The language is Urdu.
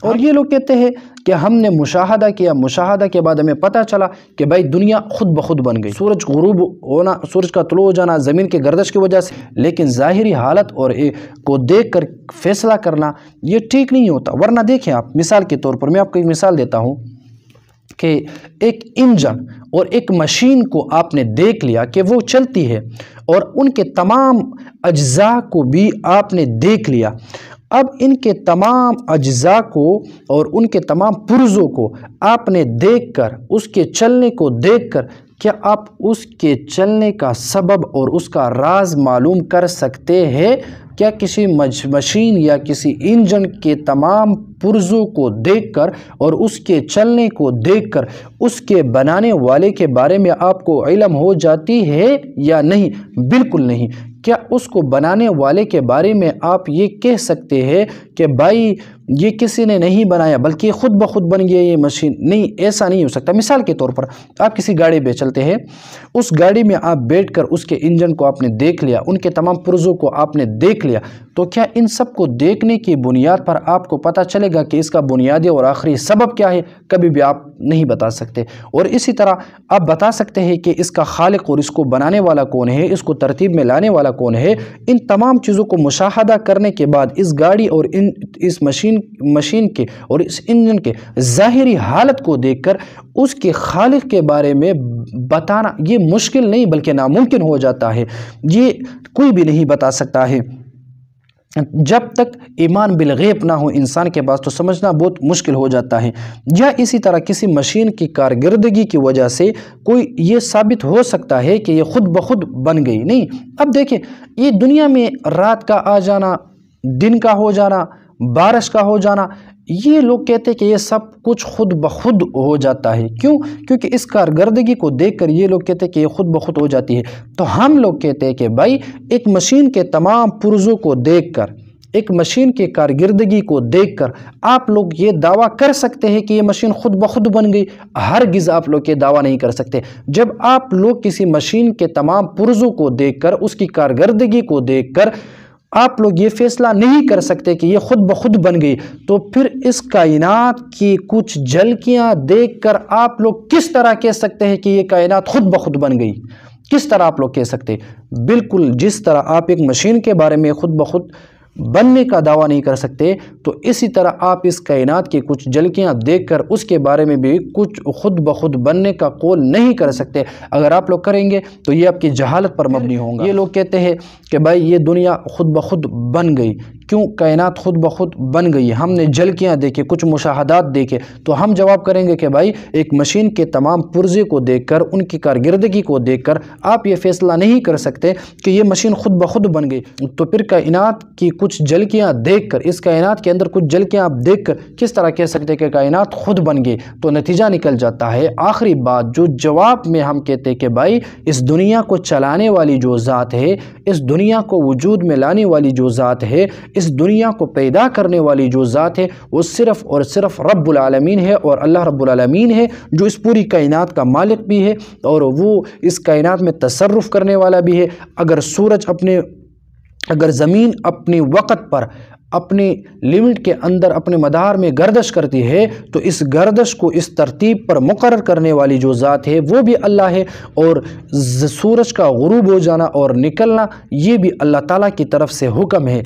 اور یہ لوگ کہتے ہیں کہ ہم نے مشاہدہ کیا، مشاہدہ کے بعد ہمیں پتہ چلا کہ بھائی دنیا خود بخود بن گئی، سورج غروب ہونا، سورج کا طلوع ہو جانا زمین کے گردش کی وجہ سے، لیکن ظاہری حالت اور کو دیکھ کر فیصلہ کرنا یہ ٹھیک نہیں ہوتا۔ ورنہ دیکھیں آپ، مثال کے طور پر میں آپ کو ایک مثال دیتا ہوں کہ ایک انجن اور ایک مشین کو آپ نے دیکھ لیا کہ وہ چلتی ہے، اور ان کے تمام اجزاء کو بھی آپ نے دیکھ لیا۔ اب ان کے تمام اجزاء کو اور ان کے تمام پرزوں کو آپ نے دیکھ کر، اس کے چلنے کو دیکھ کر، کیا آپ اس کے چلنے کا سبب اور اس کا راز معلوم کر سکتے ہیں؟ کیا کسی مشین یا کسی انجن کے تمام پرزوں کو دیکھ کر اور اس کے چلنے کو دیکھ کر اس کے بنانے والے کے بارے میں آپ کو علم ہو جاتی ہے یا نہیں؟ بالکل نہیں۔ کیا اس کو بنانے والے کے بارے میں آپ یہ کہہ سکتے ہیں کہ بھائی یہ کسی نے نہیں بنایا بلکہ خود بخود بن گیا یہ مشین؟ نہیں، ایسا نہیں ہو سکتا۔ مثال کے طور پر آپ کسی گاڑی پہ چلتے ہیں، اس گاڑی میں آپ بیٹھ کر اس کے انجن کو آپ نے دیکھ لیا، ان کے تمام پرزوں کو آپ نے دیکھ لیا، تو کیا ان سب کو دیکھنے کی بنیاد پر آپ کو پتہ چلے گا کہ اس کا بنیادی اور آخری سبب کیا ہے؟ کبھی بھی آپ نہیں بتا سکتے۔ اور اسی طرح آپ بتا سکتے ہیں کہ اس کا خالق اور اس کو بنانے والا کون ہے، اس کو ترتیب میں لانے والا کون ہے۔ ان تمام چیزوں کو مشاہدہ کرنے کے بعد اس گاڑی اور اس مشین کے اور اس انجن کے ظاہری حالت کو دیکھ کر اس کے خالق کے بارے میں بتانا یہ مشکل نہیں بلکہ ناممکن ہو جاتا ہے۔ یہ کوئی بھی نہیں بتا سکتا ہے۔ جب تک ایمان بالغیب نہ ہو انسان کے پاس تو سمجھنا بہت مشکل ہو جاتا ہے۔ یا اسی طرح کسی مشین کی کارکردگی کی وجہ سے کوئی یہ ثابت ہو سکتا ہے کہ یہ خود بخود بن گئی؟ نہیں۔ اب دیکھیں، یہ دنیا میں رات کا آ جانا، دن کا ہو جانا، بارش کا ہو جانا، یہ لوگ کہتے ہیں کہ یہ سب کچھ خود بخود ہو جاتا ہے۔ کیوں؟ کیونکہ اس کارکردگی کو دیکھ کر یہ لوگ کہتے ہیں کہ یہ خود بخود ہو جاتی ہے۔ تو ہم لوگ کہتے ہیں کہ بھائی ایک مشین کے تمام پرزوں کو دیکھ کر، ایک مشین کے کارکردگی کو دیکھ کر آپ لوگ یہ دعویٰ کر سکتے ہیں کہ یہ مشین خود بخود بن گئی؟ ہرگز آپ لوگ یہ دعویٰ نہیں کر سکتے۔ جب آپ لوگ کسی مشین کے تمام پرزوں کو دیکھ کر، اس کی کارکردگی کو دیکھ کر آپ لوگ یہ فیصلہ نہیں کر سکتے کہ یہ خود بخود بن گئی، تو پھر اس کائنات کی کچھ جھلکیاں دیکھ کر آپ لوگ کس طرح کہہ سکتے ہیں کہ یہ کائنات خود بخود بن گئی؟ کس طرح آپ لوگ کہہ سکتے؟ بالکل جس طرح آپ ایک مشین کے بارے میں خود بخود بننے کا دعویٰ نہیں کر سکتے، تو اسی طرح آپ اس کائنات کی کچھ جھلکیاں دیکھ کر اس کے بارے میں بھی کچھ خود بخود بننے کا قول نہیں کر سکتے۔ اگر آپ لوگ کریں گے تو یہ آپ کی جہالت پر مبنی ہوں گا۔ یہ لوگ کہتے ہیں کہ بھائی یہ دنیا خود بخود بن گئی۔ کیوں کائنات خود بخود بن گئی؟ ہم نے جھلکیاں دیکھے، کچھ مشاہدات دیکھے، تو ہم جواب کریں گے کہ بھائی ایک مشین کے تمام پرزے کو دیکھ کر، ان کی کارکردگی کو دیکھ کر آپ یہ فیصلہ نہیں کر سکتے کہ یہ مشین خود بخود بن گئی۔ تو پھر کائنات کی کچھ جھلکیاں دیکھ کر، اس کائنات کے اندر کچھ جھلکیاں آپ دیکھ کر کس طرح کہہ سکتے کہ کائنات خود بن گئی؟ تو نتیجہ نکل جاتا ہے آخری بات جو جواب میں ہم کہتے ہیں کہ بھائی اس دنیا کو چلانے والی جو ذات ہے، اس دنیا کو وجود میں لانے والی جو ذات ہے، اس دنیا کو پیدا کرنے والی جو ذات ہے، وہ صرف اور صرف رب العالمین ہے، اور اللہ رب العالمین ہے جو اس پوری کائنات کا مالک بھی ہے اور وہ اس کائنات میں تصرف کرنے والا بھی ہے۔ اگر زمین اپنی وقت پر اپنی لیمٹ کے اندر اپنے مدار میں گردش کرتی ہے تو اس گردش کو اس ترتیب پر مقرر کرنے والی جو ذات ہے وہ بھی اللہ ہے، اور سورج کا غروب ہو جانا اور نکلنا یہ بھی اللہ تعالیٰ کی طرف سے حکم ہے۔